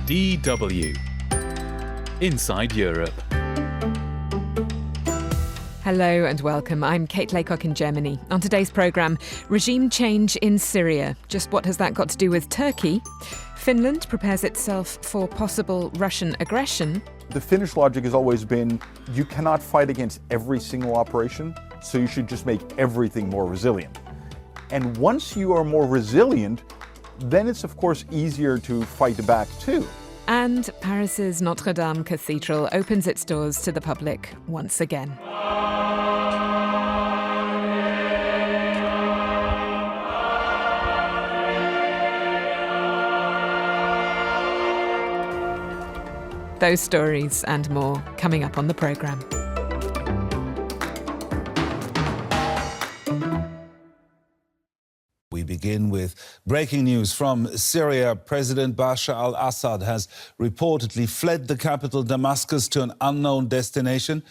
DW Inside Europe. Hello and welcome. I'm Kate Laycock in Germany. On today's programme, regime change in Syria. Just what has that got to do with Turkey? Finland prepares itself for possible Russian aggression. The Finnish logic has always been, you cannot fight against every single operation, so you should just make everything more resilient. And once you are more resilient, then it's of course easier to fight back too. And Paris's Notre Dame Cathedral opens its doors to the public once again. Those stories and more coming up on the programme. We begin with breaking news from Syria. President Bashar al-Assad has reportedly fled the capital Damascus to an unknown destination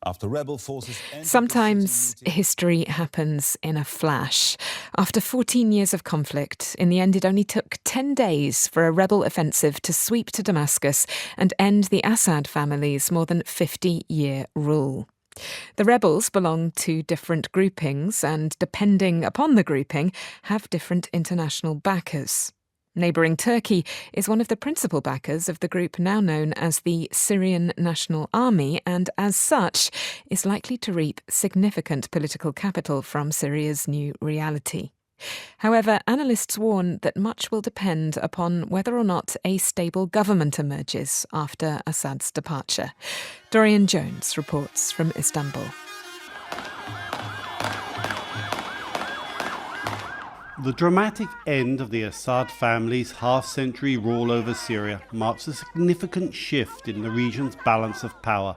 after rebel forces... Sometimes history happens in a flash. After 14 years of conflict, in the end it only took 10 days for a rebel offensive to sweep to Damascus and end the Assad family's more than 50-year rule. The rebels belong to different groupings and, depending upon the grouping, have different international backers. Neighbouring Turkey is one of the principal backers of the group now known as the Syrian National Army and, as such, is likely to reap significant political capital from Syria's new reality. However, analysts warn that much will depend upon whether or not a stable government emerges after Assad's departure. Dorian Jones reports from Istanbul. The dramatic end of the Assad family's half-century rule over Syria marks a significant shift in the region's balance of power,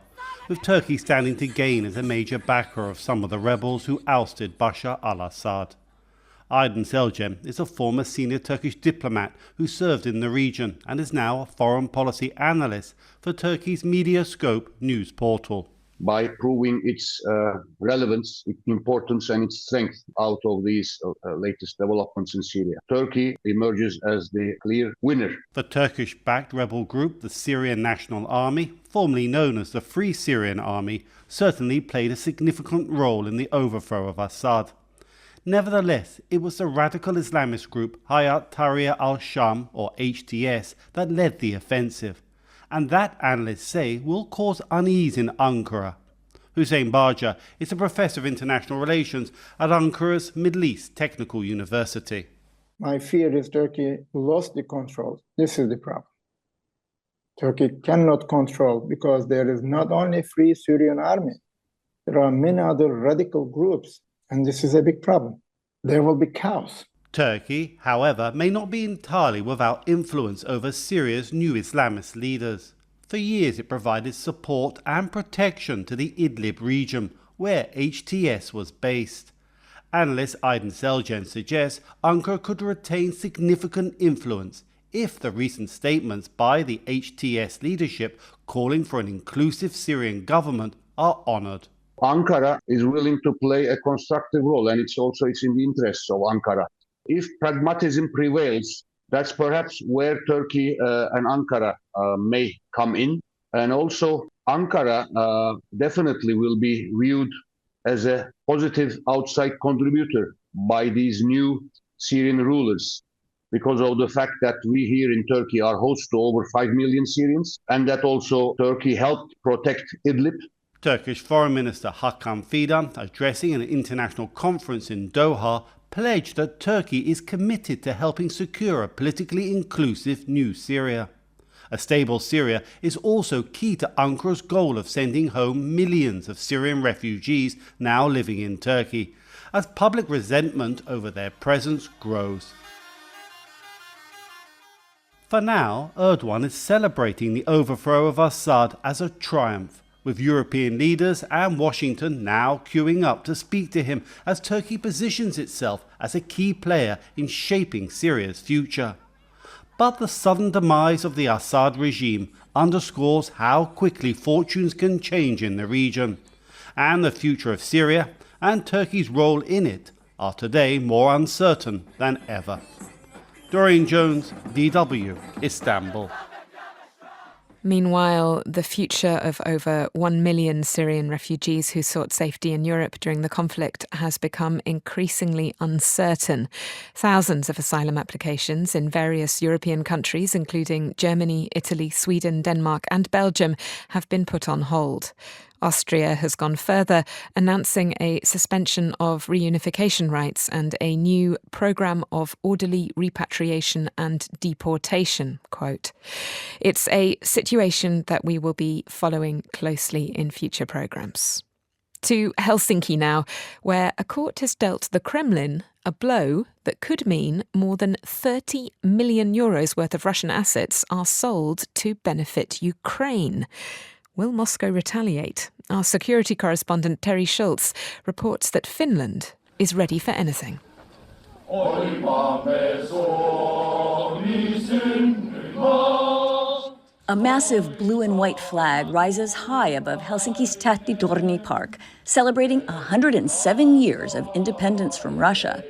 with Turkey standing to gain as a major backer of some of the rebels who ousted Bashar al-Assad. Aydin Selcem is a former senior Turkish diplomat who served in the region and is now a foreign policy analyst for Turkey's Mediascope news portal. By proving its relevance, its importance and its strength out of these latest developments in Syria, Turkey emerges as the clear winner. The Turkish-backed rebel group, the Syrian National Army, formerly known as the Free Syrian Army, certainly played a significant role in the overthrow of Assad. Nevertheless, it was the radical Islamist group Hayat Tahrir al-Sham, or HTS, that led the offensive, and that, analysts say, will cause unease in Ankara. Hussein Barja is a professor of international relations at Ankara's Middle East Technical University. My fear is Turkey lost the control. This is the problem. Turkey cannot control because there is not only Free Syrian Army, there are many other radical groups. And this is a big problem. There will be chaos. Turkey, however, may not be entirely without influence over Syria's new Islamist leaders. For years it provided support and protection to the Idlib region, where HTS was based. Analyst Aydin Selcem suggests Ankara could retain significant influence if the recent statements by the HTS leadership calling for an inclusive Syrian government are honoured. Ankara is willing to play a constructive role, and it's in the interests of Ankara. If pragmatism prevails, that's perhaps where Turkey and Ankara may come in. And also, Ankara definitely will be viewed as a positive outside contributor by these new Syrian rulers, because of the fact that we here in Turkey are host to over 5 million Syrians, and that also Turkey helped protect Idlib. Turkish Foreign Minister Hakan Fidan, addressing an international conference in Doha, pledged that Turkey is committed to helping secure a politically inclusive new Syria. A stable Syria is also key to Ankara's goal of sending home millions of Syrian refugees now living in Turkey, as public resentment over their presence grows. For now, Erdogan is celebrating the overthrow of Assad as a triumph, with European leaders and Washington now queuing up to speak to him as Turkey positions itself as a key player in shaping Syria's future. But the sudden demise of the Assad regime underscores how quickly fortunes can change in the region, and the future of Syria and Turkey's role in it are today more uncertain than ever. Dorian Jones, DW, Istanbul. Meanwhile, the future of over 1 million Syrian refugees who sought safety in Europe during the conflict has become increasingly uncertain. Thousands of asylum applications in various European countries, including Germany, Italy, Sweden, Denmark and Belgium, have been put on hold. Austria has gone further, announcing a suspension of reunification rights and a new programme of orderly repatriation and deportation, quote. It's a situation that we will be following closely in future programmes. To Helsinki now, where a court has dealt the Kremlin a blow that could mean more than 30 million euros worth of Russian assets are sold to benefit Ukraine. Will Moscow retaliate? Our security correspondent Terry Schultz reports that Finland is ready for anything. A massive blue and white flag rises high above Helsinki's Tähtitorni Park, celebrating 107 years of independence from Russia.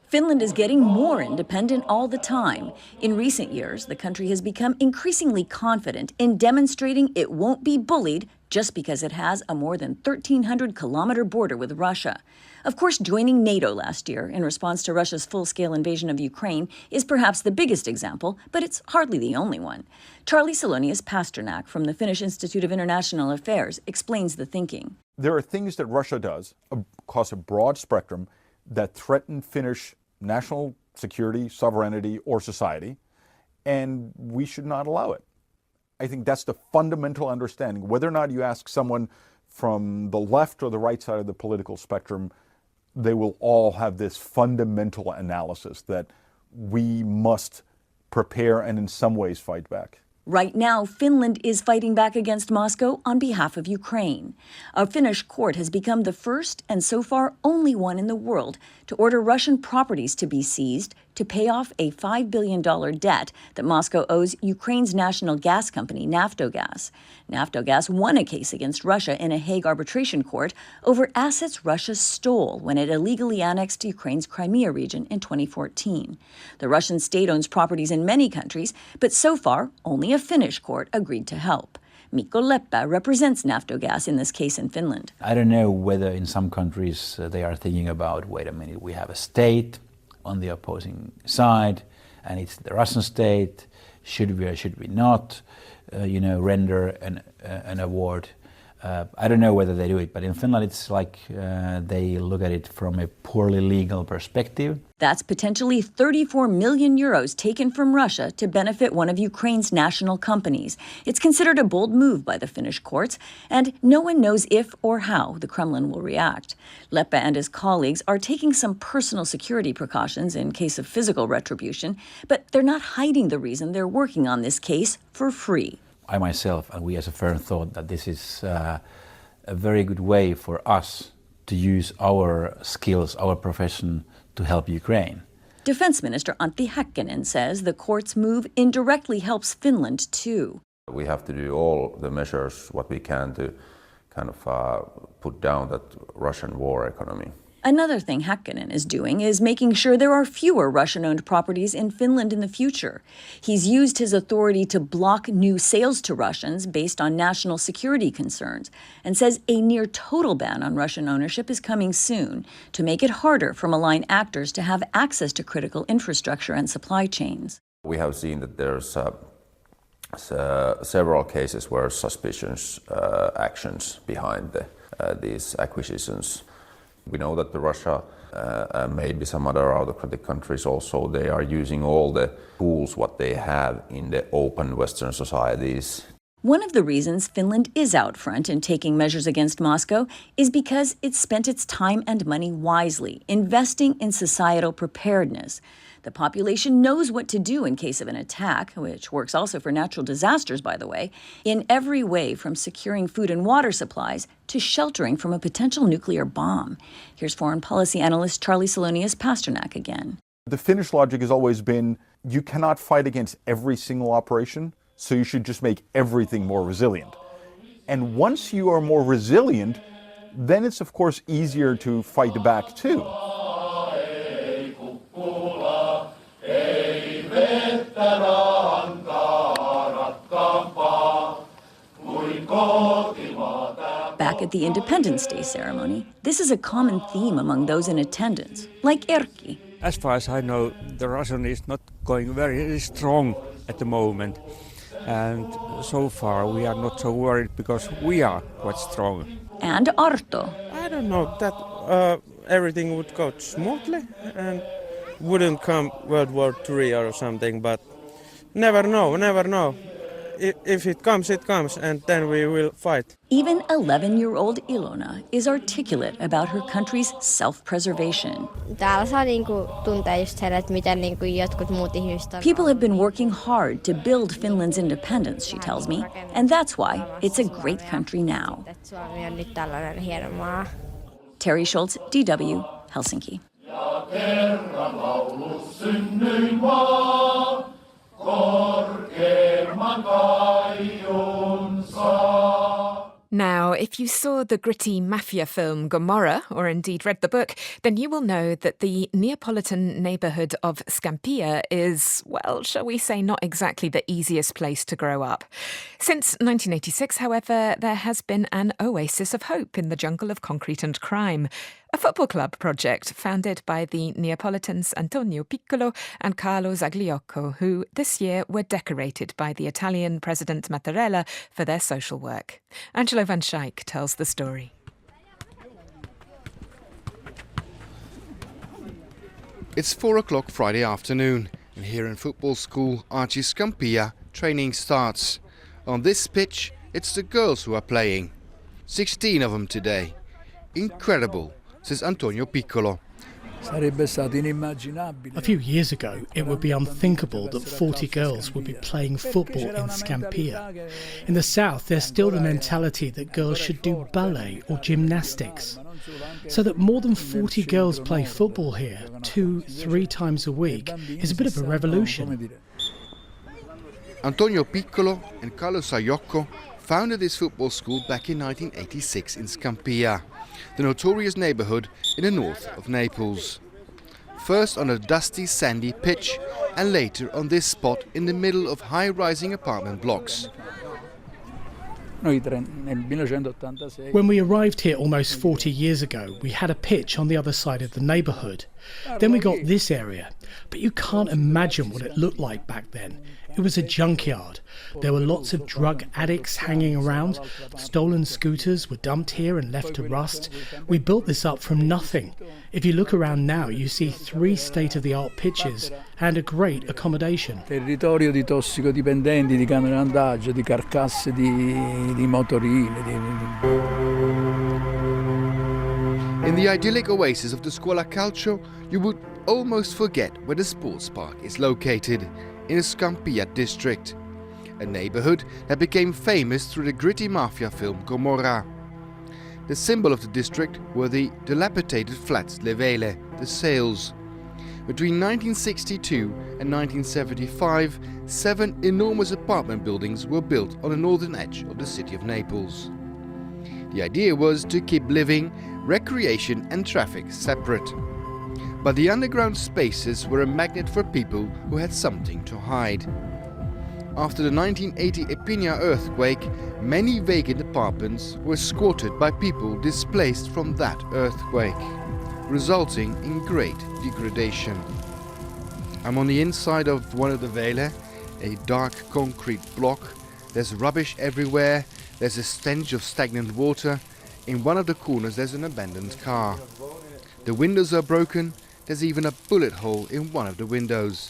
Finland is getting more independent all the time. In recent years, the country has become increasingly confident in demonstrating it won't be bullied just because it has a more than 1,300-kilometer border with Russia. Of course, joining NATO last year in response to Russia's full-scale invasion of Ukraine is perhaps the biggest example, but it's hardly the only one. Charlie Salonius-Pasternak from the Finnish Institute of International Affairs explains the thinking. There are things that Russia does across a broad spectrum that threaten Finnish national security, sovereignty, or society, and we should not allow it. I think that's the fundamental understanding. Whether or not you ask someone from the left or the right side of the political spectrum, they will all have this fundamental analysis that we must prepare and in some ways fight back. Right now, Finland is fighting back against Moscow on behalf of Ukraine. A Finnish court has become the first and so far only one in the world to order Russian properties to be seized to pay off a $5 billion debt that Moscow owes Ukraine's national gas company, Naftogaz. Naftogaz won a case against Russia in a Hague arbitration court over assets Russia stole when it illegally annexed Ukraine's Crimea region in 2014. The Russian state owns properties in many countries, but so far, only a Finnish court agreed to help. Mikko Leppä represents Naftogaz in this case in Finland. I don't know whether in some countries they are thinking about, wait a minute, we have a state on the opposing side, and it's the Russian state. Should we or should we not, render an award? I don't know whether they do it, but in Finland it's like they look at it from a poorly legal perspective. That's potentially 34 million euros taken from Russia to benefit one of Ukraine's national companies. It's considered a bold move by the Finnish courts, and no one knows if or how the Kremlin will react. Leppä and his colleagues are taking some personal security precautions in case of physical retribution, but they're not hiding the reason they're working on this case for free. I myself and we as a firm thought that this is a very good way for us to use our skills, our profession to help Ukraine. Defense Minister Antti Häkkänen says the court's move indirectly helps Finland too. We have to do all the measures what we can to kind of put down that Russian war economy. Another thing Häkkänen is doing is making sure there are fewer Russian-owned properties in Finland in the future. He's used his authority to block new sales to Russians based on national security concerns and says a near total ban on Russian ownership is coming soon to make it harder for malign actors to have access to critical infrastructure and supply chains. We have seen that there's several cases where suspicious actions behind these acquisitions. We know that Russia and maybe some other autocratic countries also, they are using all the tools what they have in the open Western societies. One of the reasons Finland is out front in taking measures against Moscow is because it's spent its time and money wisely, investing in societal preparedness. The population knows what to do in case of an attack, which works also for natural disasters, by the way, in every way from securing food and water supplies to sheltering from a potential nuclear bomb. Here's foreign policy analyst Charlie Salonius-Pasternak again. The Finnish logic has always been, you cannot fight against every single operation, so you should just make everything more resilient. And once you are more resilient, then it's of course easier to fight back too. Back at the Independence Day ceremony, this is a common theme among those in attendance, like Erkki. As far as I know, the Russian is not going very strong at the moment. And so far we are not so worried because we are quite strong. And Arto. I don't know, that everything would go smoothly and wouldn't come World War III or something, but never know. If it comes, and then we will fight. Even 11-year-old Ilona is articulate about her country's self-preservation. People have been working hard to build Finland's independence, she tells me, and that's why it's a great country now. Terry Schultz, DW, Helsinki. Now, if you saw the gritty mafia film Gomorrah, or indeed read the book, then you will know that the Neapolitan neighbourhood of Scampia is, well, shall we say, not exactly the easiest place to grow up. Since 1986, however, there has been an oasis of hope in the jungle of concrete and crime. A football club project founded by the Neapolitans Antonio Piccolo and Carlo Zagliocco, who this year were decorated by the Italian President Mattarella for their social work. Angelo van Schaik tells the story. It's 4 o'clock Friday afternoon, and here in football school Arci Scampia, training starts. On this pitch, it's the girls who are playing. 16 of them today. Incredible, says Antonio Piccolo. A few years ago, it would be unthinkable that 40 girls would be playing football in Scampia. In the south, there's still the mentality that girls should do ballet or gymnastics. So that more than 40 girls play football here 2-3 times a week is a bit of a revolution. Antonio Piccolo and Carlo Zagliocco founded this football school back in 1986 in Scampia, the notorious neighbourhood in the north of Naples. First on a dusty, sandy pitch, and later on this spot in the middle of high-rising apartment blocks. When we arrived here almost 40 years ago, we had a pitch on the other side of the neighbourhood. Then we got this area, but you can't imagine what it looked like back then. It was a junkyard. There were lots of drug addicts hanging around. Stolen scooters were dumped here and left to rust. We built this up from nothing. If you look around now, you see 3 state-of-the-art pitches and a great accommodation. Territorio di tossicodipendenti, di camere andaggio, di carcasse di motorine. In the idyllic oasis of the Scuola Calcio, you would almost forget where the sports park is located, in the Scampia district, a neighbourhood that became famous through the gritty mafia film Gomorrah. The symbol of the district were the dilapidated flats Le Vele, the sails. Between 1962 and 1975, 7 enormous apartment buildings were built on the northern edge of the city of Naples. The idea was to keep living, recreation and traffic separate. But the underground spaces were a magnet for people who had something to hide. After the 1980 Irpinia earthquake, many vacant apartments were squatted by people displaced from that earthquake, resulting in great degradation. I'm on the inside of one of the Vele, a dark concrete block. There's rubbish everywhere, there's a stench of stagnant water. In one of the corners there's an abandoned car. The windows are broken. There's even a bullet hole in one of the windows.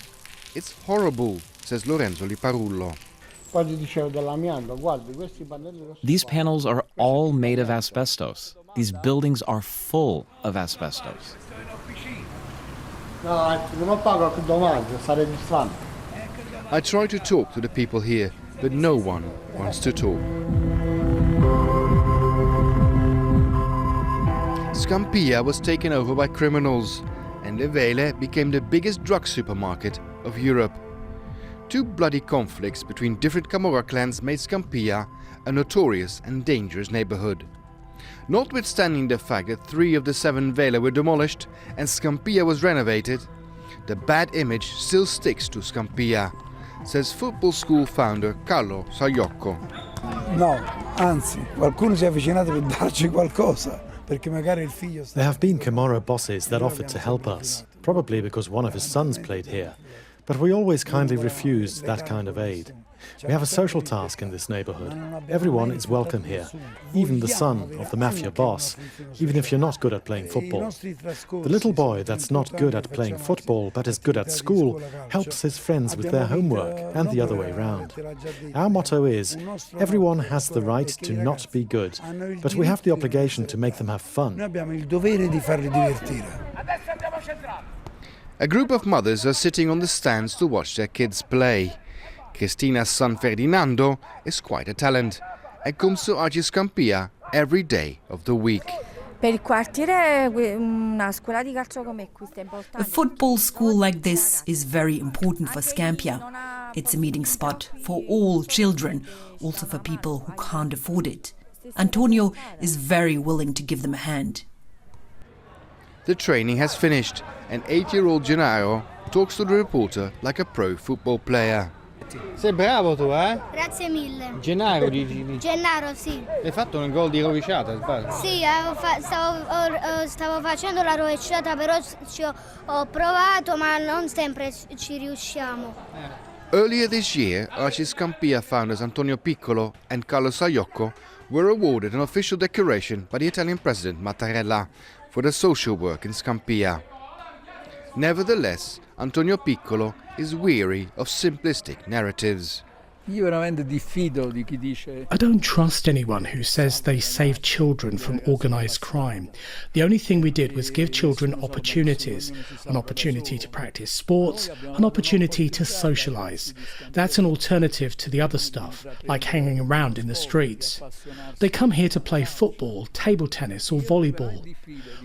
It's horrible, says Lorenzo Liparullo. These panels are all made of asbestos. These buildings are full of asbestos. I try to talk to the people here, but no one wants to talk. Scampia was taken over by criminals, and Le Vele became the biggest drug supermarket of Europe. 2 bloody conflicts between different Camorra clans made Scampia a notorious and dangerous neighborhood. Notwithstanding the fact that 3 of the 7 Vele were demolished and Scampia was renovated, the bad image still sticks to Scampia, says football school founder Carlo Zagliocco. No, Anzi, qualcuno si è avvicinato per darci qualcosa, perché magari il figlio sta... There have been Camorra bosses that offered to help us, probably because one of his sons played here. But we always kindly refused that kind of aid. We have a social task in this neighborhood. Everyone is welcome here, even the son of the mafia boss, even if you're not good at playing football. The little boy that's not good at playing football but is good at school helps his friends with their homework and the other way round. Our motto is, everyone has the right to not be good, but we have the obligation to make them have fun. A group of mothers are sitting on the stands to watch their kids play. Cristina's son Ferdinando is quite a talent and comes to Arci Scampia every day of the week. A football school like this is very important for Scampia. It's a meeting spot for all children, also for people who can't afford it. Antonio is very willing to give them a hand. The training has finished and 8-year-old Gennaro talks to the reporter like a pro football player. Sei bravo tu, eh? Grazie mille. Gennaro dici? Gennaro, sì. Hai fatto un gol di rovesciata, sbaglio? Sì, stavo facendo la rovesciata, però ho provato, ma non sempre ci riusciamo. Earlier this year, Arci Scampia founders Antonio Piccolo and Carlo Saiocco were awarded an official decoration by the Italian President Mattarella for their social work in Scampia. Nevertheless, Antonio Piccolo is weary of simplistic narratives. Io veramente diffido di chi dice. I don't trust anyone who says they save children from organised crime. The only thing we did was give children opportunities, an opportunity to practice sports, an opportunity to socialise. That's an alternative to the other stuff, like hanging around in the streets. They come here to play football, table tennis or volleyball.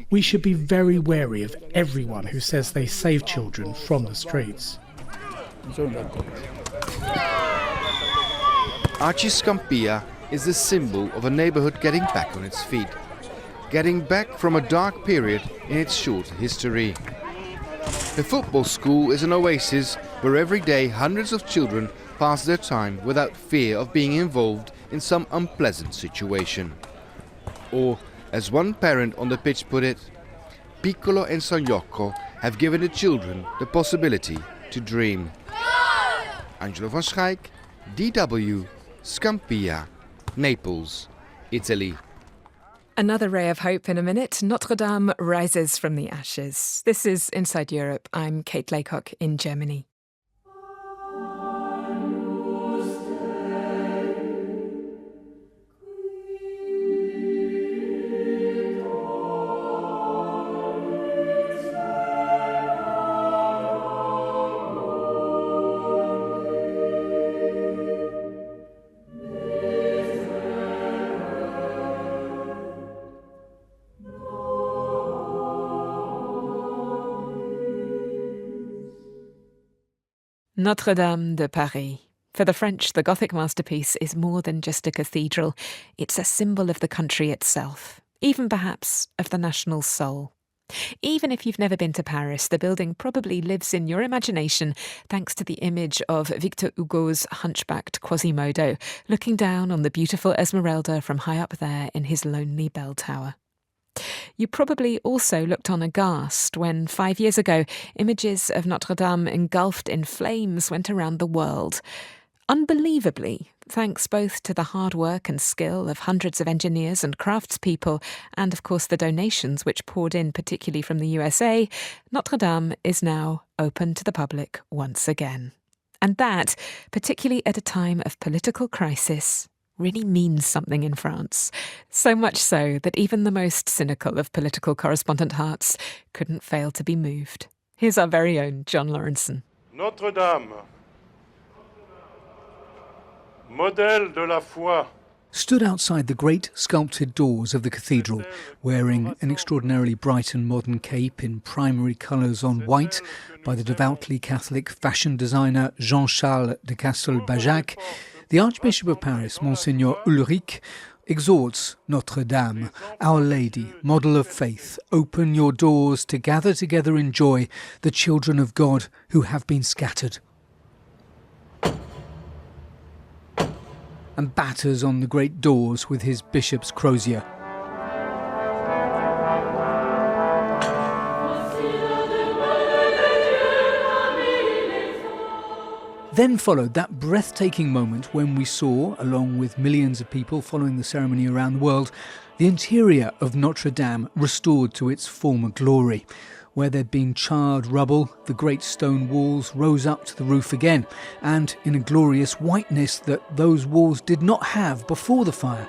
We should be very wary of everyone who says they save children from the streets. Arci Scampia is the symbol of a neighborhood getting back on its feet, getting back from a dark period in its short history. The football school is an oasis where every day hundreds of children pass their time without fear of being involved in some unpleasant situation. Or, as one parent on the pitch put it, Piccolo and Saiocco have given the children the possibility to dream. Angelo van Schaik, DW, Scampia, Naples, Italy. Another ray of hope in a minute. Notre Dame rises from the ashes. This is Inside Europe. I'm Kate Laycock in Germany. Notre Dame de Paris. For the French, the Gothic masterpiece is more than just a cathedral. It's a symbol of the country itself, even perhaps of the national soul. Even if you've never been to Paris, the building probably lives in your imagination thanks to the image of Victor Hugo's hunchbacked Quasimodo looking down on the beautiful Esmeralda from high up there in his lonely bell tower. You probably also looked on aghast when 5 years ago images of Notre Dame engulfed in flames went around the world. Unbelievably, thanks both to the hard work and skill of hundreds of engineers and craftspeople, and of course the donations which poured in particularly from the USA, Notre Dame is now open to the public once again. And that, particularly at a time of political crisis, really means something in France. So much so that even the most cynical of political correspondent hearts couldn't fail to be moved. Here's our very own John Lawrenson. Notre Dame, modèle de la foi, stood outside the great sculpted doors of the cathedral, wearing an extraordinarily bright and modern cape in primary colours on white by the devoutly Catholic fashion designer Jean-Charles de Castelbajac. The Archbishop of Paris, Monsignor Ulrich, exhorts Notre Dame, Our Lady, model of faith, open your doors to gather together in joy the children of God who have been scattered. and batters on the great doors with his bishop's crozier. Then followed that breathtaking moment when we saw, along with millions of people following the ceremony around the world, the interior of Notre Dame restored to its former glory. Where there'd been charred rubble, the great stone walls rose up to the roof again, and in a glorious whiteness that those walls did not have before the fire.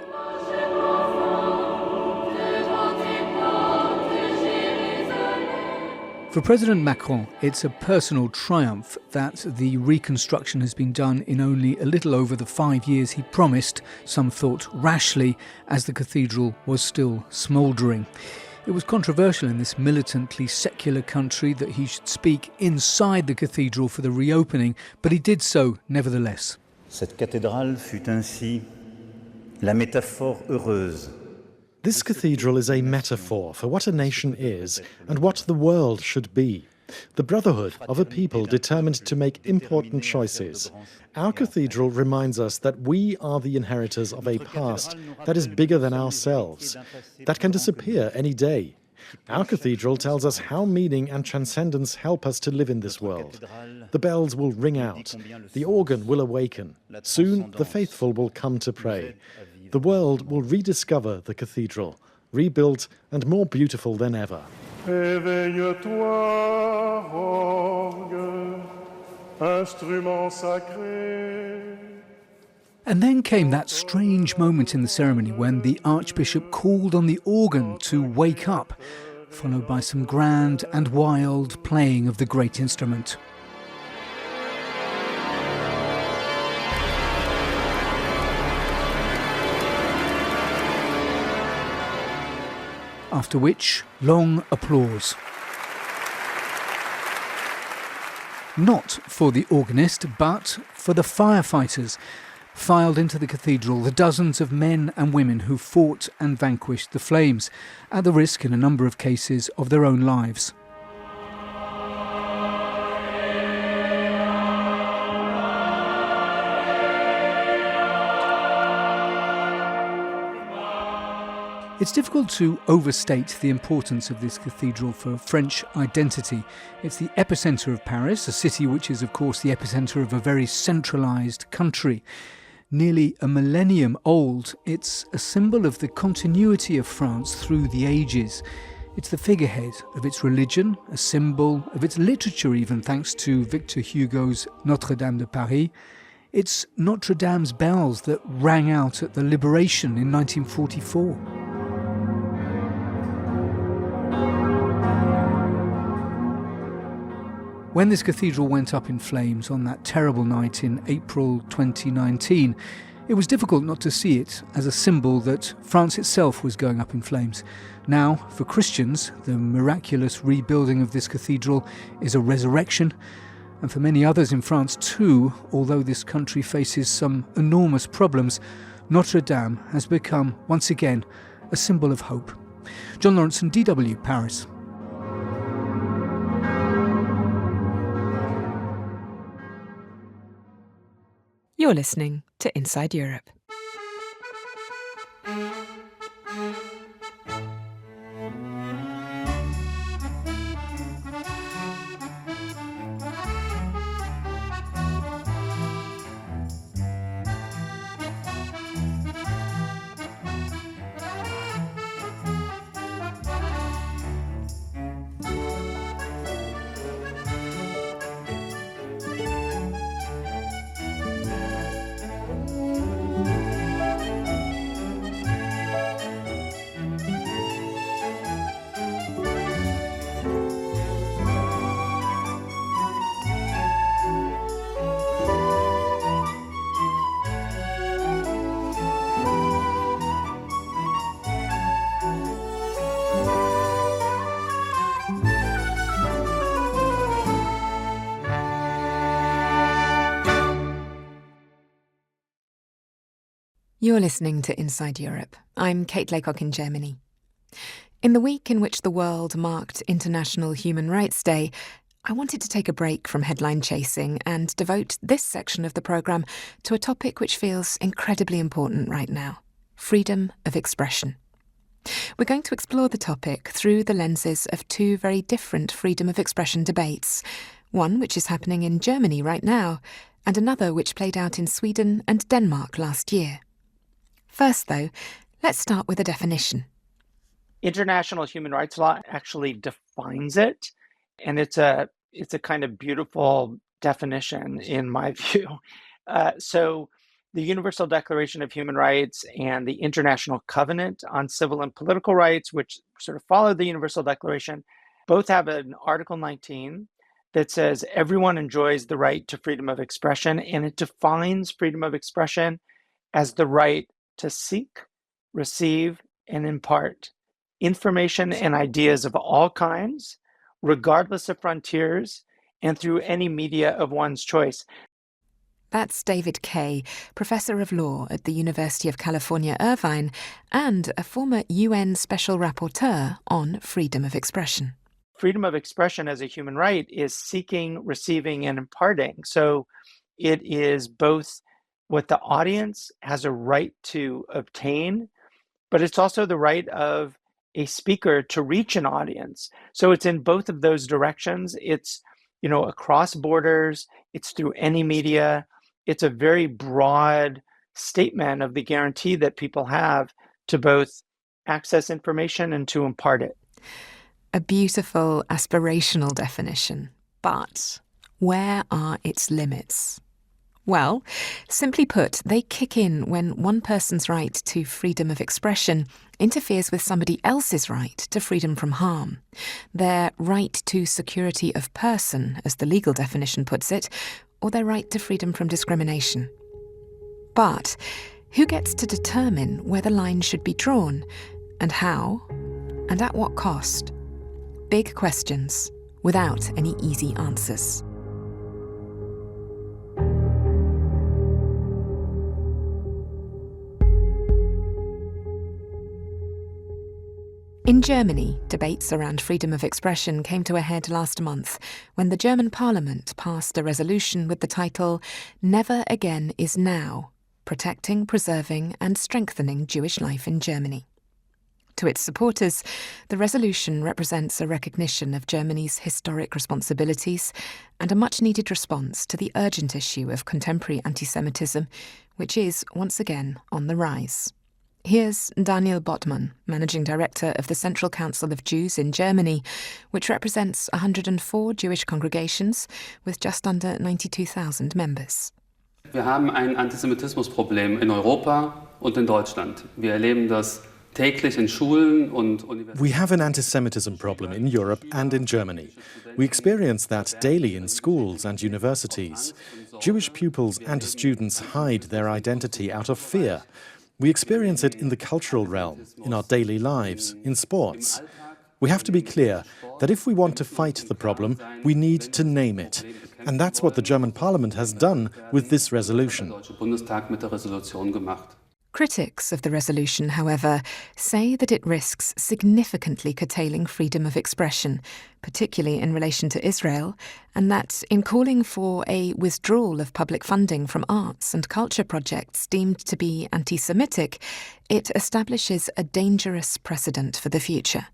For President Macron, it's a personal triumph that the reconstruction has been done in only a little over the 5 years he promised, some thought rashly, as the cathedral was still smouldering. It was controversial in this militantly secular country that he should speak inside the cathedral for the reopening, but he did so nevertheless. Cette cathédrale fut ainsi la métaphore heureuse. This cathedral is a metaphor for what a nation is and what the world should be. The brotherhood of a people determined to make important choices. Our cathedral reminds us that we are the inheritors of a past that is bigger than ourselves, that can disappear any day. Our cathedral tells us how meaning and transcendence help us to live in this world. The bells will ring out, the organ will awaken, soon the faithful will come to pray. The world will rediscover the cathedral, rebuilt and more beautiful than ever. Éveille-toi, orgue, instrument sacré. And then came that strange moment in the ceremony when the Archbishop called on the organ to wake up, followed by some grand and wild playing of the great instrument. After which, long applause. Not for the organist, but for the firefighters. Filed into the cathedral, the dozens of men and women who fought and vanquished the flames, at the risk, in a number of cases, of their own lives. It's difficult to overstate the importance of this cathedral for French identity. It's the epicentre of Paris, a city which is, of course, the epicentre of a very centralised country. Nearly a millennium old, it's a symbol of the continuity of France through the ages. It's the figurehead of its religion, a symbol of its literature even, thanks to Victor Hugo's Notre Dame de Paris. It's Notre Dame's bells that rang out at the Liberation in 1944. When this cathedral went up in flames on that terrible night in April 2019, it was difficult not to see it as a symbol that France itself was going up in flames. Now, for Christians, the miraculous rebuilding of this cathedral is a resurrection, and for many others in France too, although this country faces some enormous problems, Notre Dame has become, once again, a symbol of hope. John Lawrenson, DW, Paris. You're listening to Inside Europe. You're listening to Inside Europe. I'm Kate Laycock in Germany. In the week in which the world marked International Human Rights Day, I wanted to take a break from headline chasing and devote this section of the programme to a topic which feels incredibly important right now: freedom of expression. We're going to explore the topic through the lenses of two very different freedom of expression debates, one which is happening in Germany right now, and another which played out in Sweden and Denmark last year. First, though, let's start with a definition. International human rights law actually defines it, and it's a kind of beautiful definition in my view. So the Universal Declaration of Human Rights and the International Covenant on Civil and Political Rights, which sort of follow the Universal Declaration, both have an Article 19 that says everyone enjoys the right to freedom of expression, and it defines freedom of expression as the right to seek, receive, and impart information and ideas of all kinds, regardless of frontiers, and through any media of one's choice. That's David Kaye, Professor of Law at the University of California, Irvine, and a former UN Special Rapporteur on freedom of expression. Freedom of expression as a human right is seeking, receiving, and imparting. So it is both what the audience has a right to obtain, but it's also the right of a speaker to reach an audience. So it's in both of those directions. It's, across borders, it's through any media. It's a very broad statement of the guarantee that people have to both access information and to impart it. A beautiful, aspirational definition. But where are its limits? Well, simply put, they kick in when one person's right to freedom of expression interferes with somebody else's right to freedom from harm. Their right to security of person, as the legal definition puts it, or their right to freedom from discrimination. But who gets to determine where the line should be drawn, and how, and at what cost? Big questions, without any easy answers. In Germany, debates around freedom of expression came to a head last month when the German parliament passed a resolution with the title "Never Again is Now: Protecting, Preserving and Strengthening Jewish Life in Germany." To its supporters, the resolution represents a recognition of Germany's historic responsibilities and a much-needed response to the urgent issue of contemporary anti-Semitism, which is once again on the rise. Here's Daniel Bottmann, Managing Director of the Central Council of Jews in Germany, which represents 104 Jewish congregations with just under 92,000 members. Wir haben ein Antisemitismusproblem in Europa und in Deutschland. Wir erleben das täglich in Schulen und Universitäten. We have an anti-Semitism problem in Europe and in Germany. We experience that daily in schools and universities. Jewish pupils and students hide their identity out of fear. We experience it in the cultural realm, in our daily lives, in sports. We have to be clear that if we want to fight the problem, we need to name it. And that's what the German parliament has done with this resolution. Critics of the resolution, however, say that it risks significantly curtailing freedom of expression, particularly in relation to Israel, and that in calling for a withdrawal of public funding from arts and culture projects deemed to be anti-Semitic, it establishes a dangerous precedent for the future.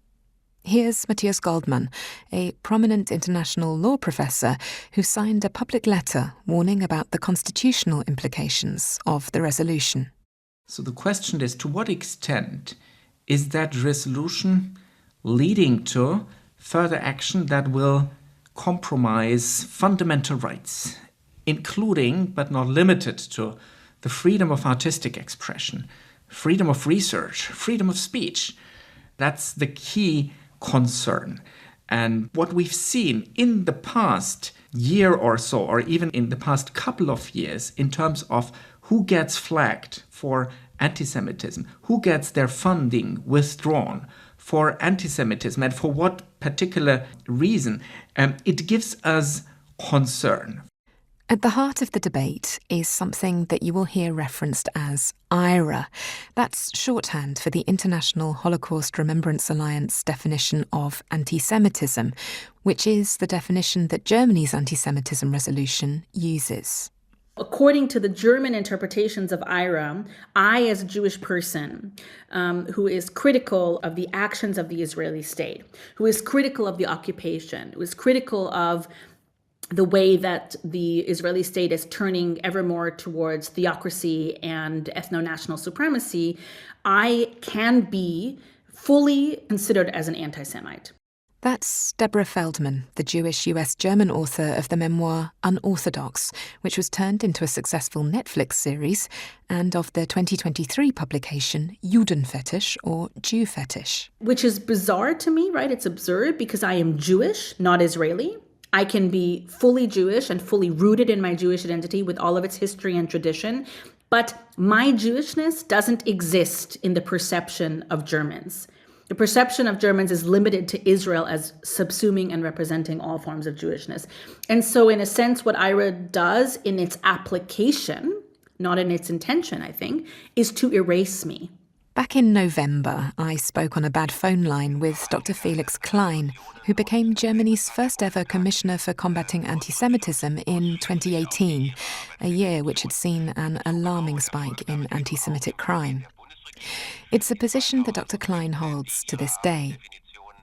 Here's Matthias Goldmann, a prominent international law professor who signed a public letter warning about the constitutional implications of the resolution. So the question is, to what extent is that resolution leading to further action that will compromise fundamental rights, including, but not limited to, the freedom of artistic expression, freedom of research, freedom of speech? That's the key concern. And what we've seen in the past year or so, or even in the past couple of years, in terms of who gets flagged for anti-Semitism, who gets their funding withdrawn for anti-Semitism, and for what particular reason, it gives us concern. At the heart of the debate is something that you will hear referenced as IRA. That's shorthand for the International Holocaust Remembrance Alliance definition of anti-Semitism, which is the definition that Germany's anti-Semitism resolution uses. According to the German interpretations of IRA, I, as a Jewish person who is critical of the actions of the Israeli state, who is critical of the occupation, who is critical of the way that the Israeli state is turning ever more towards theocracy and ethno-national supremacy, I can be fully considered as an anti-Semite. That's Deborah Feldman, the Jewish US-German author of the memoir Unorthodox, which was turned into a successful Netflix series, and of the 2023 publication Judenfetisch, or Jew Fetish. Which is bizarre to me, right? It's absurd because I am Jewish, not Israeli. I can be fully Jewish and fully rooted in my Jewish identity with all of its history and tradition, but my Jewishness doesn't exist in the perception of Germans. The perception of Germans is limited to Israel as subsuming and representing all forms of Jewishness. And so in a sense, what IRA does in its application, not in its intention, I think, is to erase me. Back in November, I spoke on a bad phone line with Dr. Felix Klein, who became Germany's first ever Commissioner for Combating Anti-Semitism in 2018, a year which had seen an alarming spike in anti-Semitic crime. It's a position that Dr. Klein holds to this day.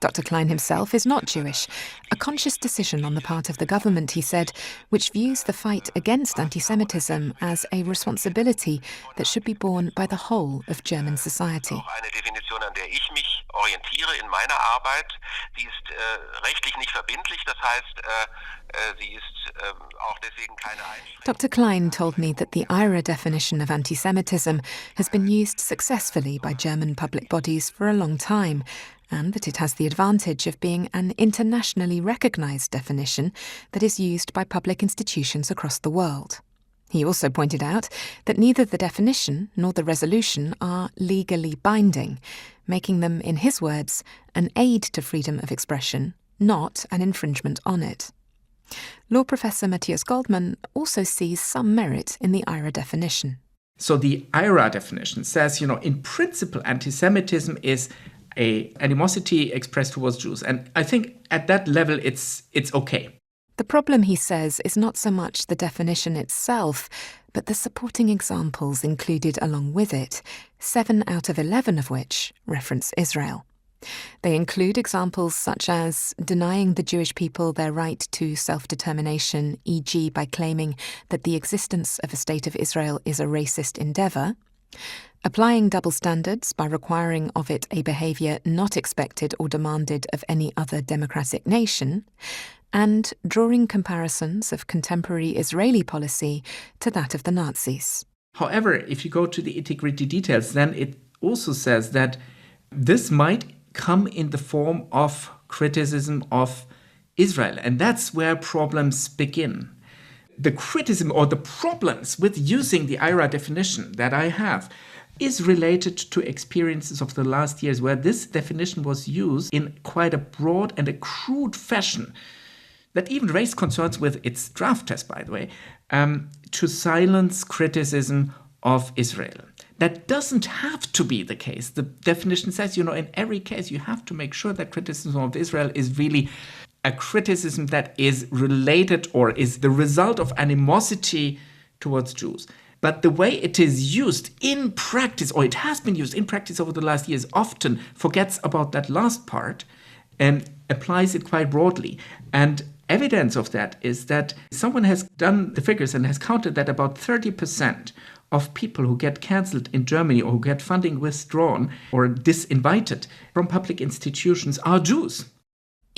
Dr. Klein himself is not Jewish, a conscious decision on the part of the government, he said, which views the fight against anti-Semitism as a responsibility that should be borne by the whole of German society. Eine Definition, an der ich mich orientiere in meiner Arbeit, die ist rechtlich nicht verbindlich, das heißt, sie ist auch deswegen keine Einschränkung. Dr. Klein told me that the IRA definition of anti-Semitism has been used successfully by German public bodies for a long time, and that it has the advantage of being an internationally recognised definition that is used by public institutions across the world. He also pointed out that neither the definition nor the resolution are legally binding, making them, in his words, an aid to freedom of expression, not an infringement on it. Law professor Matthias Goldman also sees some merit in the IRA definition. So the IRA definition says, in principle, anti-Semitism is a animosity expressed towards Jews. And I think at that level, it's okay. The problem, he says, is not so much the definition itself, but the supporting examples included along with it, 7 out of 11 of which reference Israel. They include examples such as denying the Jewish people their right to self-determination, e.g. by claiming that the existence of a state of Israel is a racist endeavour, applying double standards by requiring of it a behaviour not expected or demanded of any other democratic nation, and drawing comparisons of contemporary Israeli policy to that of the Nazis. However, if you go to the nitty-gritty details, then it also says that this might come in the form of criticism of Israel, and that's where problems begin. The criticism or the problems with using the IRA definition that I have is related to experiences of the last years where this definition was used in quite a broad and a crude fashion that even raised concerns with its draft test, by the way, to silence criticism of Israel. That doesn't have to be the case. The definition says, in every case you have to make sure that criticism of Israel is really a criticism that is related or is the result of animosity towards Jews. But the way it is used in practice, or it has been used in practice over the last years, often forgets about that last part and applies it quite broadly. And evidence of that is that someone has done the figures and has counted that about 30% of people who get cancelled in Germany or who get funding withdrawn or disinvited from public institutions are Jews.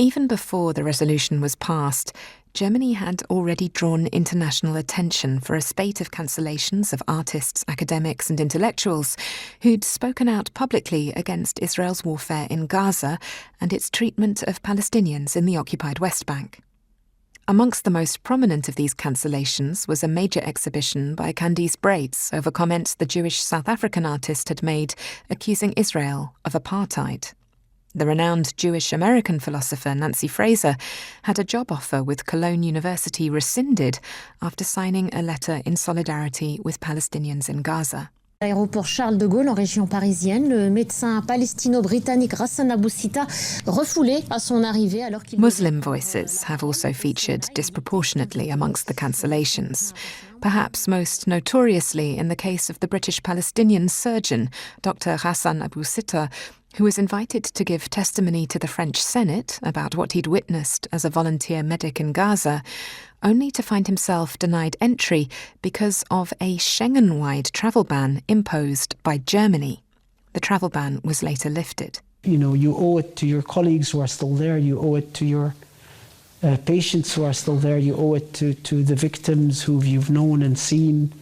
Even before the resolution was passed, Germany had already drawn international attention for a spate of cancellations of artists, academics and intellectuals who'd spoken out publicly against Israel's warfare in Gaza and its treatment of Palestinians in the occupied West Bank. Amongst the most prominent of these cancellations was a major exhibition by Candice Braitz over comments the Jewish South African artist had made accusing Israel of apartheid. The renowned Jewish American philosopher Nancy Fraser had a job offer with Cologne University rescinded after signing a letter in solidarity with Palestinians in Gaza. L'aéroport Charles de Gaulle en région parisienne, le médecin palestino-britannique Hassan Abu Sitta refoulé à son arrivée alors qu'il... Muslim voices have also featured disproportionately amongst the cancellations, perhaps most notoriously in the case of the British Palestinian surgeon, Dr. Hassan Abu Sitta, who was invited to give testimony to the French Senate about what he'd witnessed as a volunteer medic in Gaza, only to find himself denied entry because of a Schengen-wide travel ban imposed by Germany. The travel ban was later lifted. You know, you owe it to your colleagues who are still there, you owe it to your patients who are still there, you owe it to the victims who you've known and seen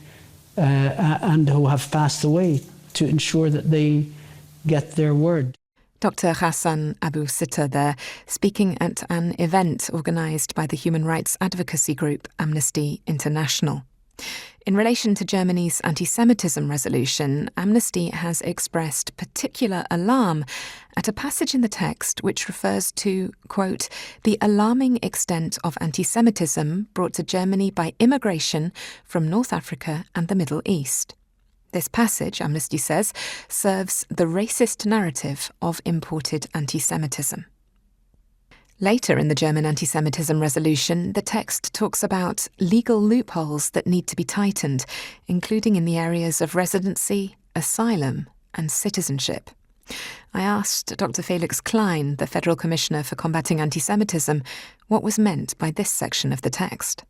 and who have passed away to ensure that they get their word. Dr. Hassan Abu Sitta there, speaking at an event organised by the human rights advocacy group Amnesty International. In relation to Germany's anti-Semitism resolution, Amnesty has expressed particular alarm at a passage in the text which refers to, quote, the alarming extent of anti-Semitism brought to Germany by immigration from North Africa and the Middle East. This passage, Amnesty says, serves the racist narrative of imported anti-Semitism. Later in the German anti-Semitism resolution, the text talks about legal loopholes that need to be tightened, including in the areas of residency, asylum, and citizenship. I asked Dr. Felix Klein, the Federal Commissioner for Combating Anti-Semitism, what was meant by this section of the text.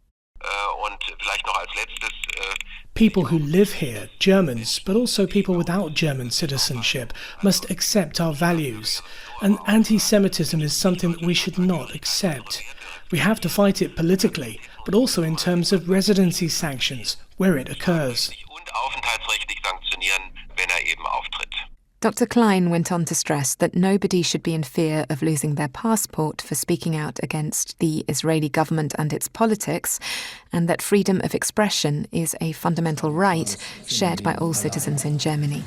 People who live here, Germans, but also people without German citizenship, must accept our values. And anti-Semitism is something that we should not accept. We have to fight it politically, but also in terms of residency sanctions, where it occurs. Dr. Klein went on to stress that nobody should be in fear of losing their passport for speaking out against the Israeli government and its politics, and that freedom of expression is a fundamental right shared by all citizens in Germany.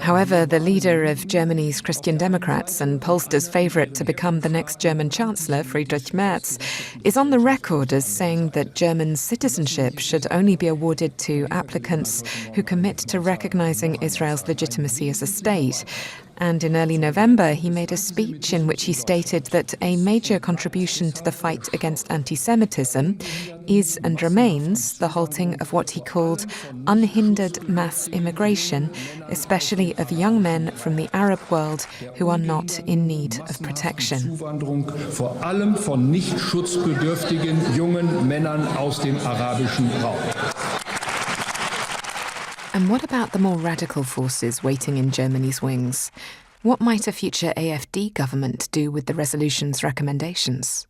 However, the leader of Germany's Christian Democrats and pollsters' favourite to become the next German Chancellor, Friedrich Merz, is on the record as saying that German citizenship should only be awarded to applicants who commit to recognising Israel's legitimacy as a state. And in early November, he made a speech in which he stated that a major contribution to the fight against anti-Semitism is and remains the halting of what he called unhindered mass immigration, especially of young men from the Arab world who are not in need of protection. Vor allem von nicht schutzbedürftigen jungen Männern aus dem arabischen Raum. And what about the more radical forces waiting in Germany's wings? What might a future AfD government do with the resolution's recommendations?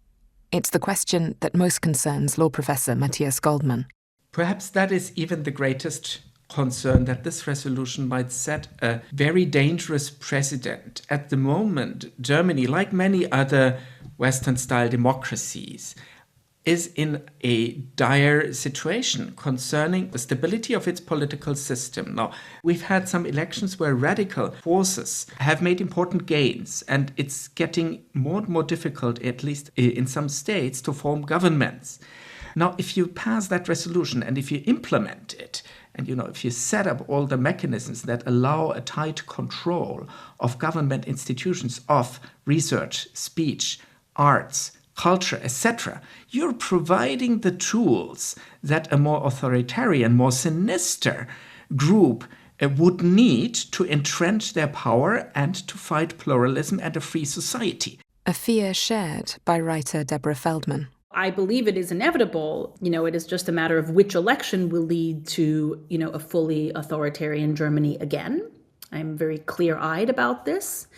It's the question that most concerns law professor Matthias Goldmann. Perhaps that is even the greatest concern, that this resolution might set a very dangerous precedent. At the moment, Germany, like many other Western-style democracies, is in a dire situation concerning the stability of its political system. Now, we've had some elections where radical forces have made important gains, and it's getting more and more difficult, at least in some states, to form governments. Now, if you pass that resolution and if you implement it, and if you set up all the mechanisms that allow a tight control of government institutions, of research, speech, arts, culture, etc., you're providing the tools that a more authoritarian, more sinister group would need to entrench their power and to fight pluralism and a free society. A fear shared by writer Deborah Feldman. I believe it is inevitable. It is just a matter of which election will lead to, a fully authoritarian Germany again. I'm very clear-eyed about this.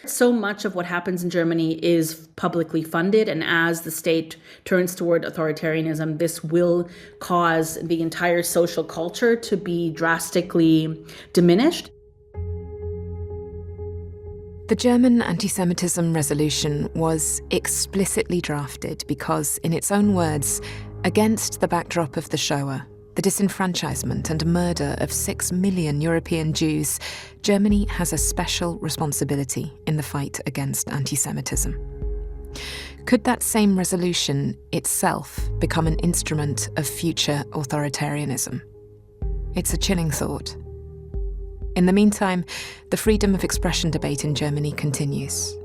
So much of what happens in Germany is publicly funded, and as the state turns toward authoritarianism, this will cause the entire social culture to be drastically diminished. The German anti-Semitism resolution was explicitly drafted because, in its own words, against the backdrop of the Shoah, the disenfranchisement and murder of 6 million European Jews, Germany has a special responsibility in the fight against anti-Semitism. Could that same resolution itself become an instrument of future authoritarianism? It's a chilling thought. In the meantime, the freedom of expression debate in Germany continues,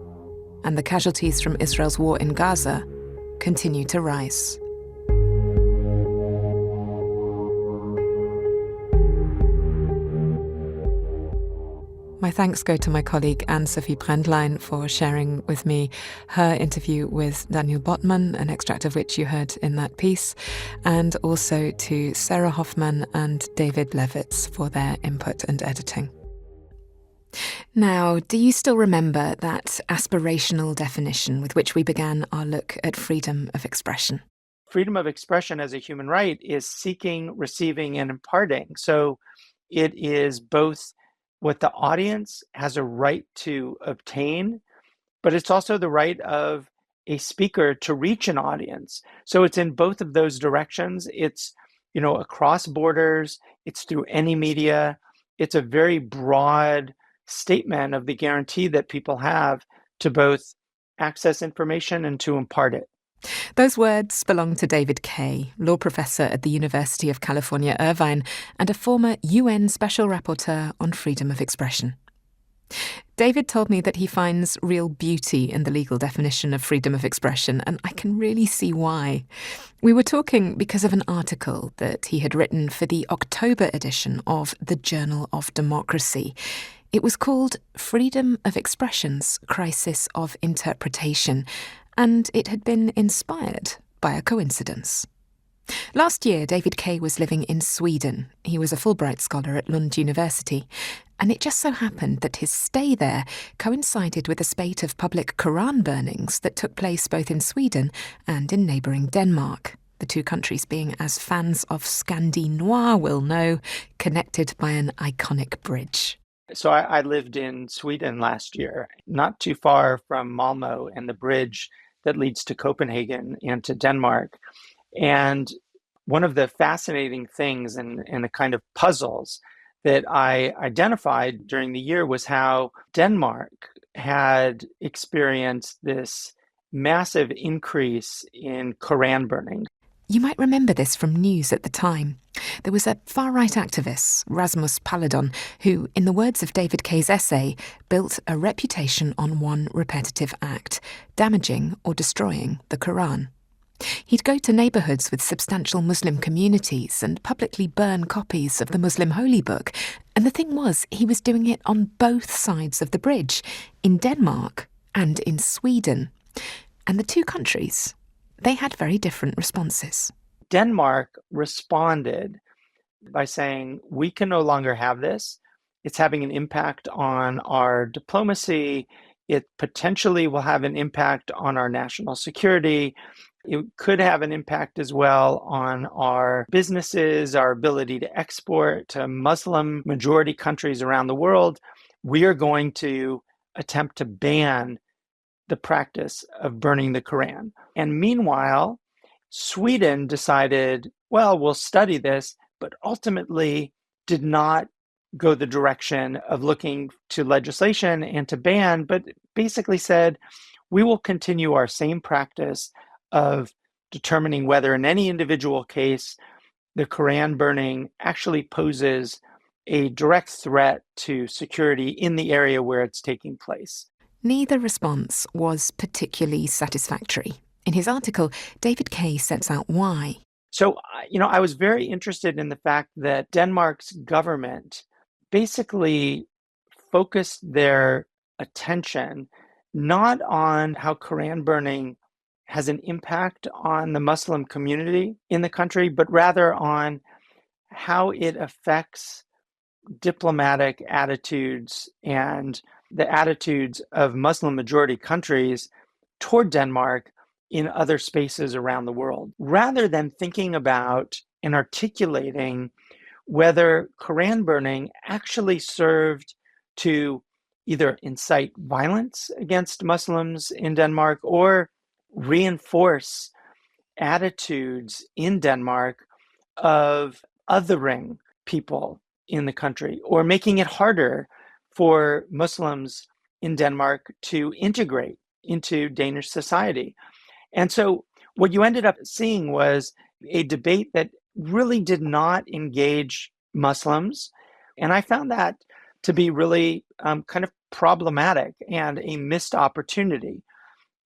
and the casualties from Israel's war in Gaza continue to rise. My thanks go to my colleague Anne-Sophie Brändlein for sharing with me her interview with Daniel Bottmann, an extract of which you heard in that piece, and also to Sarah Hoffman and David Levitz for their input and editing. Now, do you still remember that aspirational definition with which we began our look at freedom of expression? Freedom of expression as a human right is seeking, receiving, and imparting. So it is both what the audience has a right to obtain, but it's also the right of a speaker to reach an audience. So it's in both of those directions. It's, across borders, it's through any media. It's a very broad statement of the guarantee that people have to both access information and to impart it. Those words belong to David Kaye, law professor at the University of California, Irvine, and a former UN Special Rapporteur on freedom of expression. David told me that he finds real beauty in the legal definition of freedom of expression, and I can really see why. We were talking because of an article that he had written for the October edition of the Journal of Democracy. It was called Freedom of Expression's Crisis of Interpretation, and it had been inspired by a coincidence. Last year, David Kaye was living in Sweden. He was a Fulbright scholar at Lund University, and it just so happened that his stay there coincided with a spate of public Quran burnings that took place both in Sweden and in neighbouring Denmark, the two countries being, as fans of Scandi Noir will know, connected by an iconic bridge. So I lived in Sweden last year, not too far from Malmö and the bridge that leads to Copenhagen and to Denmark. And one of the fascinating things and the kind of puzzles that I identified during the year was how Denmark had experienced this massive increase in Quran burning. You might remember this from news at the time. There was a far-right activist, Rasmus Paludan, who, in the words of David Kaye's essay, built a reputation on one repetitive act, damaging or destroying the Quran. He'd go to neighbourhoods with substantial Muslim communities and publicly burn copies of the Muslim holy book. And the thing was, he was doing it on both sides of the bridge, in Denmark and in Sweden. And the two countries, they had very different responses. Denmark responded by saying, we can no longer have this. It's having an impact on our diplomacy. It potentially will have an impact on our national security. It could have an impact as well on our businesses, our ability to export to Muslim majority countries around the world. We are going to attempt to ban the practice of burning the Quran. And meanwhile, Sweden decided, well, we'll study this, but ultimately did not go the direction of looking to legislation and to ban, but basically said, we will continue our same practice of determining whether in any individual case the Quran burning actually poses a direct threat to security in the area where it's taking place. Neither response was particularly satisfactory. In his article, David Kaye sets out why. So, I was very interested in the fact that Denmark's government basically focused their attention not on how Quran burning has an impact on the Muslim community in the country, but rather on how it affects diplomatic attitudes and the attitudes of Muslim majority countries toward Denmark in other spaces around the world, rather than thinking about and articulating whether Quran burning actually served to either incite violence against Muslims in Denmark or reinforce attitudes in Denmark of othering people in the country or making it harder for Muslims in Denmark to integrate into Danish society. And so what you ended up seeing was a debate that really did not engage Muslims. And I found that to be really kind of problematic and a missed opportunity.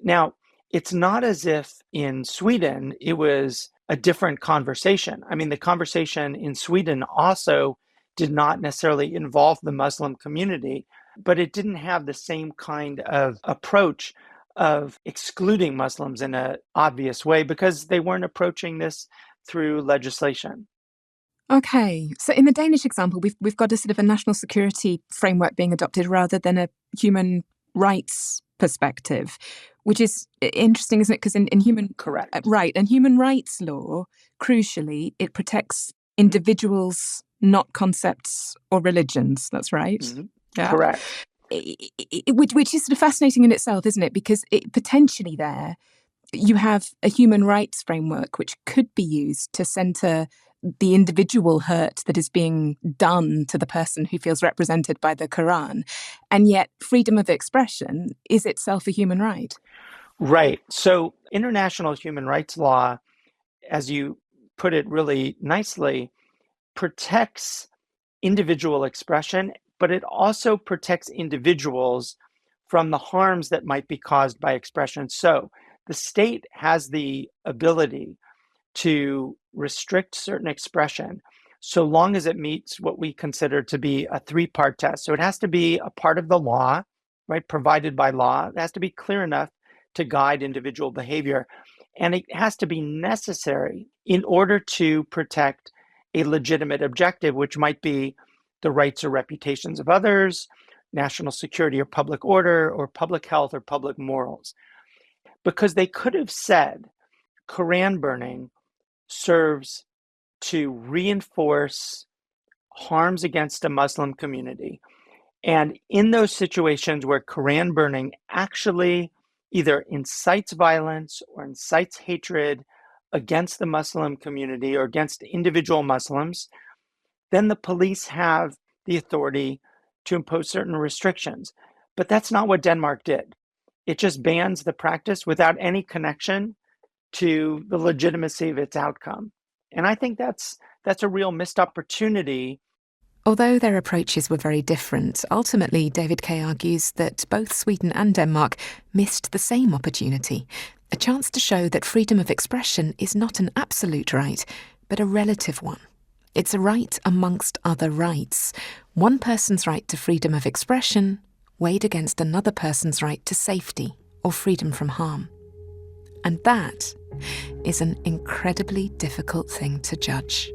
Now, it's not as if in Sweden it was a different conversation. I mean, the conversation in Sweden also did not necessarily involve the Muslim community, but it didn't have the same kind of approach of excluding Muslims in an obvious way because they weren't approaching this through legislation. Okay, so in the Danish example, we've got a sort of a national security framework being adopted rather than a human rights perspective, which is interesting, isn't it? Because in human and human rights law, crucially, it protects individuals, not concepts or religions. That's right. Mm-hmm. Yeah. Correct. Which is sort of fascinating in itself, isn't it? Because potentially there you have a human rights framework which could be used to centre the individual hurt that is being done to the person who feels represented by the Quran. And yet freedom of expression is itself a human right. Right. So international human rights law, as you put it really nicely, protects individual expression, but it also protects individuals from the harms that might be caused by expression. So the state has the ability to restrict certain expression so long as it meets what we consider to be a three-part test. So it has to be a part of the law, right, provided by law. It has to be clear enough to guide individual behavior. And it has to be necessary in order to protect a legitimate objective, which might be the rights or reputations of others, national security or public order, or public health or public morals. Because they could have said Quran burning serves to reinforce harms against a Muslim community. And in those situations where Quran burning actually either incites violence or incites hatred against the Muslim community or against individual Muslims, then the police have the authority to impose certain restrictions. But that's not what Denmark did. It just bans the practice without any connection to the legitimacy of its outcome. And I think that's a real missed opportunity. Although their approaches were very different, ultimately David Kay argues that both Sweden and Denmark missed the same opportunity, a chance to show that freedom of expression is not an absolute right, but a relative one. It's a right amongst other rights. One person's right to freedom of expression weighed against another person's right to safety or freedom from harm. And that is an incredibly difficult thing to judge.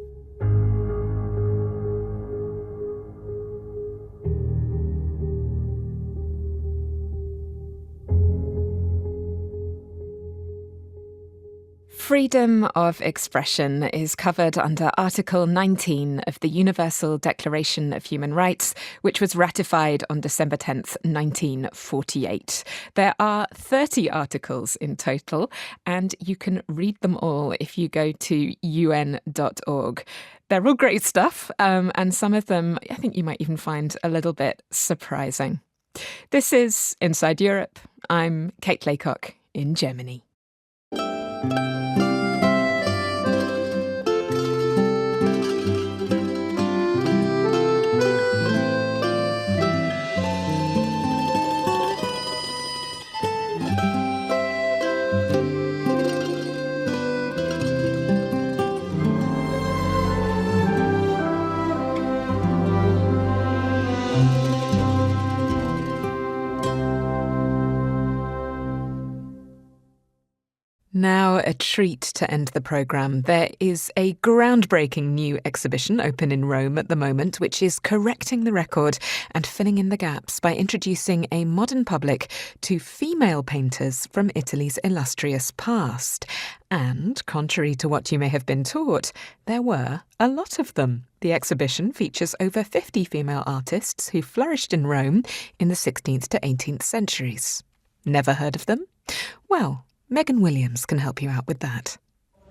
Freedom of expression is covered under Article 19 of the Universal Declaration of Human Rights, which was ratified on December 10th, 1948. There are 30 articles in total, and you can read them all if you go to un.org. They're all great stuff, and some of them I think you might even find a little bit surprising. This is Inside Europe. I'm Kate Laycock in Germany. Now a treat to end the programme. There is a groundbreaking new exhibition open in Rome at the moment, which is correcting the record and filling in the gaps by introducing a modern public to female painters from Italy's illustrious past. And, contrary to what you may have been taught, there were a lot of them. The exhibition features over 50 female artists who flourished in Rome in the 16th to 18th centuries. Never heard of them? Well, Megan Williams can help you out with that.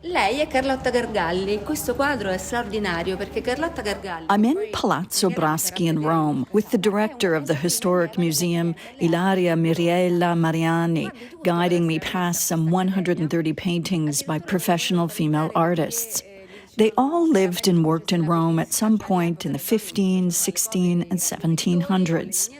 Lei è Carlotta Gargalli. Questo quadro è straordinario perché Carlotta Gargalli... I'm in Palazzo Braschi in Rome with the director of the Historic Museum, Ilaria Miriella Mariani, guiding me past some 130 paintings by professional female artists. They all lived and worked in Rome at some point in the 15, 16, and 1700s.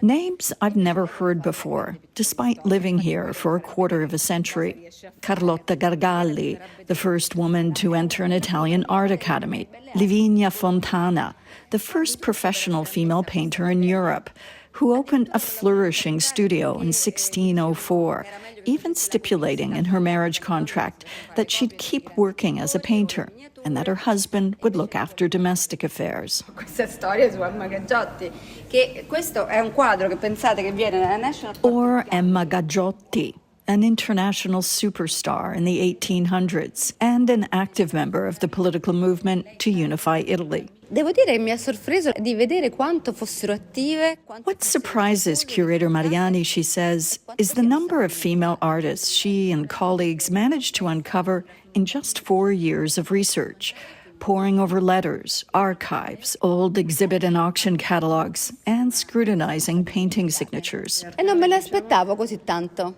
Names I've never heard before, despite living here for a quarter of a century. Carlotta Gargalli, the first woman to enter an Italian art academy. Lavinia Fontana, the first professional female painter in Europe, who opened a flourishing studio in 1604, even stipulating in her marriage contract that she'd keep working as a painter and that her husband would look after domestic affairs. Questa storia su Emma Gaggiotti, che questo è un quadro che pensate che viene nella National... Or Emma Gaggiotti, an international superstar in the 1800s and an active member of the political movement to unify Italy. Devo dire che mi ha sorpreso di vedere quanto fossero attive. What surprises curator Mariani, she says, is the number of female artists she and colleagues managed to uncover in just 4 years of research, poring over letters, archives, old exhibit and auction catalogs, and scrutinizing painting signatures. E non me l'aspettavo così tanto.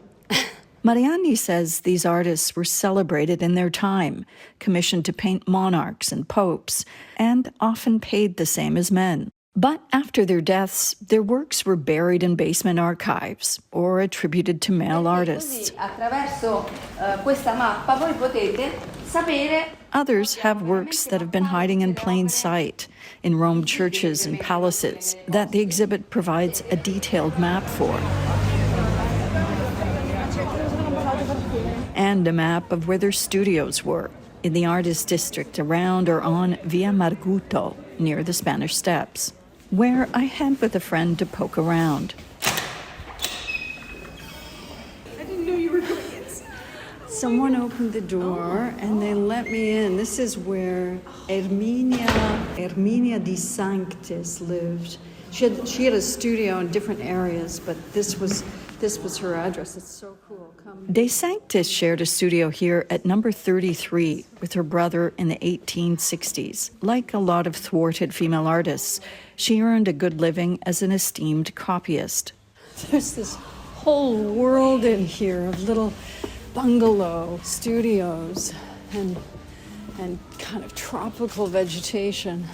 Mariani says these artists were celebrated in their time, commissioned to paint monarchs and popes, and often paid the same as men. But after their deaths, their works were buried in basement archives or attributed to male artists. Attraverso questa mappa voi potete sapere. Others have works that have been hiding in plain sight in Rome churches and palaces that the exhibit provides a detailed map for. And a map of where their studios were in the artist district around or on Via Marguto near the Spanish Steps, where I head with a friend to poke around. I didn't know you were doing it. Someone opened the door and they let me in. This is where Erminia di Sanctis lived. She had a studio in different areas, but this was her address. It's so cool. Come. De Sanctis shared a studio here at number 33 with her brother in the 1860s. Like a lot of thwarted female artists, she earned a good living as an esteemed copyist. There's this whole world in here of little bungalow studios and kind of tropical vegetation.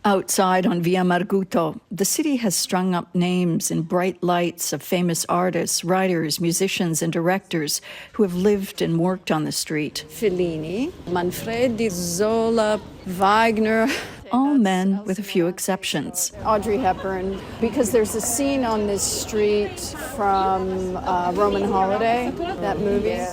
Outside on Via Marguto, the city has strung up names in bright lights of famous artists, writers, musicians, and directors who have lived and worked on the street. Fellini, Manfredi, Zola, Wagner, all men with a few exceptions. Audrey Hepburn, because there's a scene on this street from Roman Holiday, that movie.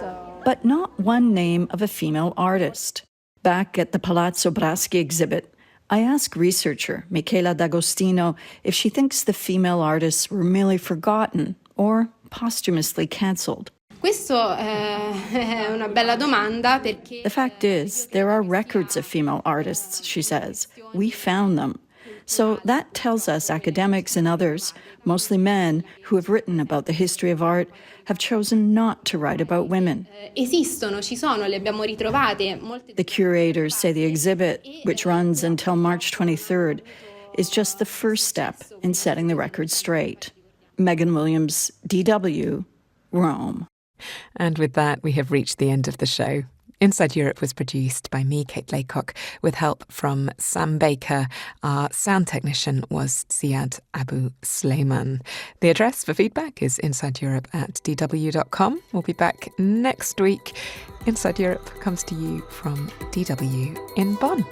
But not one name of a female artist. Back at the Palazzo Braschi exhibit, I ask researcher Michela D'Agostino if she thinks the female artists were merely forgotten or posthumously cancelled. Questa è una bella domanda perché... The fact is, there are records of female artists, she says. We found them. So that tells us academics and others, mostly men, who have written about the history of art, have chosen not to write about women. Esistono, ci sono, le abbiamo ritrovate. The curators say the exhibit, which runs until March 23rd, is just the first step in setting the record straight. Megan Williams, DW, Rome. And with that, we have reached the end of the show. Inside Europe was produced by me, Kate Laycock, with help from Sam Baker. Our sound technician was Ziad Abu Sleiman. The address for feedback is insideeurope@dw.com. We'll be back next week. Inside Europe comes to you from DW in Bonn.